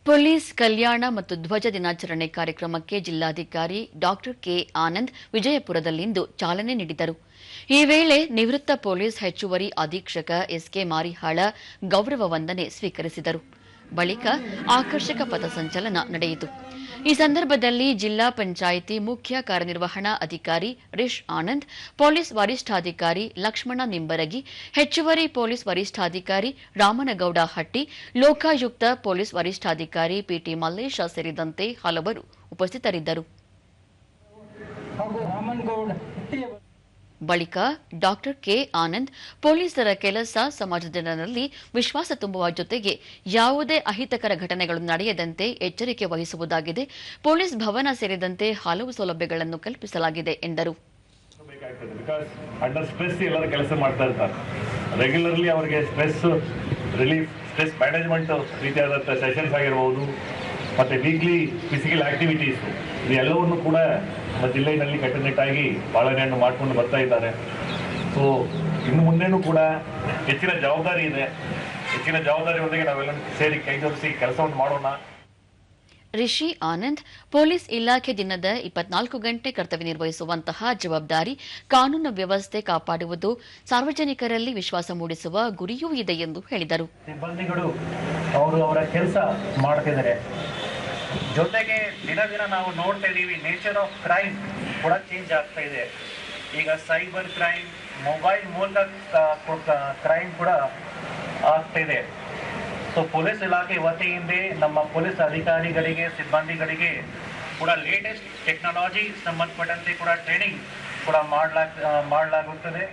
Police ಕಲ್ಯಾಣ ಮತ್ತು ಧ್ವಜ ದಿನಾಚರಣೆ ಕಾರ್ಯಕ್ರಮಕ್ಕೆ ಜಿಲ್ಲಾಧಿಕಾರಿ ಡಾಕ್ಟರ್ ಕೆ ಆನಂದ್ ವಿಜಯಪುರದಲ್ಲಿಂದು ಚಾಲನೆ ನೀಡಿದರು. ಈ ವೇಳೆ ನಿವೃತ್ತ ಪೊಲೀಸ್ ಹೆಚ್ಚುವರಿ ಅಧೀಕ್ಷಕ ಎಸ್ಕೆ ಮಾರಿಹಾಳ ಗೌರವ ವಂದನೆ ಸ್ವೀಕರಿಸಿದರು. ಬಳಿಕ ಆಕರ್ಷಕ ಪಥಸಂಚಲನ ನಡೆಯಿತು. ಈ ಸಂದರ್ಭದಲ್ಲಿ ಜಿಲ್ಲಾ ಪಂಚಾಯಿತಿ ಮುಖ್ಯ ಕಾರ್ಯನಿರ್ವಹಣಾ ಅಧಿಕಾರಿ ರಿಷ್ ಆನಂದ್, ಪೊಲೀಸ್ ವರಿಷ್ಠಾಧಿಕಾರಿ ಲಕ್ಷ್ಮಣ ನಿಂಬರಗಿ, ಹೆಚ್ಚುವರಿ ಪೊಲೀಸ್ ವರಿಷ್ಠಾಧಿಕಾರಿ ರಾಮನಗೌಡ ಹಟ್ಟಿ, ಲೋಕಾಯುಕ್ತ ಪೊಲೀಸ್ ವರಿಷ್ಠಾಧಿಕಾರಿ ಪಿಟಿ ಮಲ್ಲೇಶ ಸೇರಿದಂತೆ ಹಲವರು ಉಪಸ್ಥಿತರಿದ್ದರು. ಬಳಿಕ ಡಾಕ್ಟರ್ ಕೆ ಆನಂದ್ ಪೊಲೀಸರ ಕೆಲಸ ಸಮಾಜದ ಜನರಲ್ಲಿ ವಿಶ್ವಾಸ ತುಂಬುವ ಜೊತೆಗೆ ಯಾವುದೇ ಅಹಿತಕರ ಘಟನೆಗಳು ನಡೆಯದಂತೆ ಎಚ್ಚರಿಕೆ ವಹಿಸುವುದಾಗಿದೆ. ಪೊಲೀಸ್ ಭವನ ಸೇರಿದಂತೆ ಹಲವು ಸೌಲಭ್ಯಗಳನ್ನು ಕಲ್ಪಿಸಲಾಗಿದೆ ಎಂದರು. ಅಂಡರ್ ಸ್ಟ್ರೆಸ್ ಎಲ್ಲರೂ ಕೆಲಸ ಮಾಡ್ತಾ ಇರ್ತಾರೆ. ರೆಗ್ಯುಲರ್ಲಿ ಅವರಿಗೆ ಸ್ಟ್ರೆಸ್ ರಿಲೀಫ್, ಸ್ಟ್ರೆಸ್ ಮ್ಯಾನೇಜ್ಮೆಂಟ್ ರೀತಿಯಾದಂಥ ಸೆಷನ್ಸ್ ಆಗಿರ್ಬೋದು, ಮತ್ತು ವೀಕ್ಲಿ ಫಿಸಿಕಲ್ ಆಕ್ಟಿವಿಟೀಸ್ ಇದೆಲ್ಲವನ್ನು ಕೂಡ ನಮ್ಮ ಜಿಲ್ಲೆಯಲ್ಲಿ ಕಟ್ಟುನಿಟ್ಟಾಗಿ ಪಾಲನೆಯನ್ನು ಮಾಡಿಕೊಂಡು ಬರ್ತಾ ಇದ್ದಾರೆ. ಸೊ ಇನ್ನು ಮುಂದೇನೂ ಕೂಡ ಹೆಚ್ಚಿನ ಜವಾಬ್ದಾರಿ ಇದೆ. ಹೆಚ್ಚಿನ ಜವಾಬ್ದಾರಿಯೊಂದಿಗೆ ನಾವೆಲ್ಲ ಸೇರಿ ಕೈಜೋಡಿಸಿ ಕೆಲಸವನ್ನು ಮಾಡೋಣ. ರಿಷಿ ಆನಂದ್, ಪೊಲೀಸ್ ಇಲಾಖೆ ದಿನದ 24 ಗಂಟೆ ಕರ್ತವ್ಯ ನಿರ್ವಹಿಸುವಂತಹ ಜವಾಬ್ದಾರಿ, ಕಾನೂನು ವ್ಯವಸ್ಥೆ ಕಾಪಾಡುವುದು, ಸಾರ್ವಜನಿಕರಲ್ಲಿ ವಿಶ್ವಾಸ ಮೂಡಿಸುವ ಗುರಿಯೂ ಇದೆ ಎಂದು ಹೇಳಿದರು. ಸಿಬ್ಬಂದಿಗಳು ಅವರು ಅವರ ಕೆಲಸ ಮಾಡ್ತಿದ್ದಾರೆ. ಜೊತೆಗೆ ದಿನ ದಿನ ನಾವು ನೋಡ್ತಾ ಇದೀವಿ, ನೇಚರ್ ಆಫ್ ಕ್ರೈಮ್ ಕೂಡ ಚೇಂಜ್ ಆಗ್ತಾ ಇದೆ. ಈಗ ಸೈಬರ್ ಕ್ರೈಮ್, ಮೊಬೈಲ್ ಮೂಲಕ ಕ್ರೈಮ್ ಕೂಡ ಆಗ್ತಾ ಇದೆ. ಸೊ ಪೊಲೀಸ್ ಇಲಾಖೆ ವತಿಯಿಂದ ನಮ್ಮ ಪೊಲೀಸ್ ಅಧಿಕಾರಿಗಳಿಗೆ, ಸಿಬ್ಬಂದಿಗಳಿಗೆ ಕೂಡ ಲೇಟೆಸ್ಟ್ ಟೆಕ್ನಾಲಜಿ ಸಂಬಂಧಪಟ್ಟಂತೆ ಕೂಡ ಟ್ರೈನಿಂಗ್ ಕೂಡ ಮಾಡಲಾಗುತ್ತದೆ.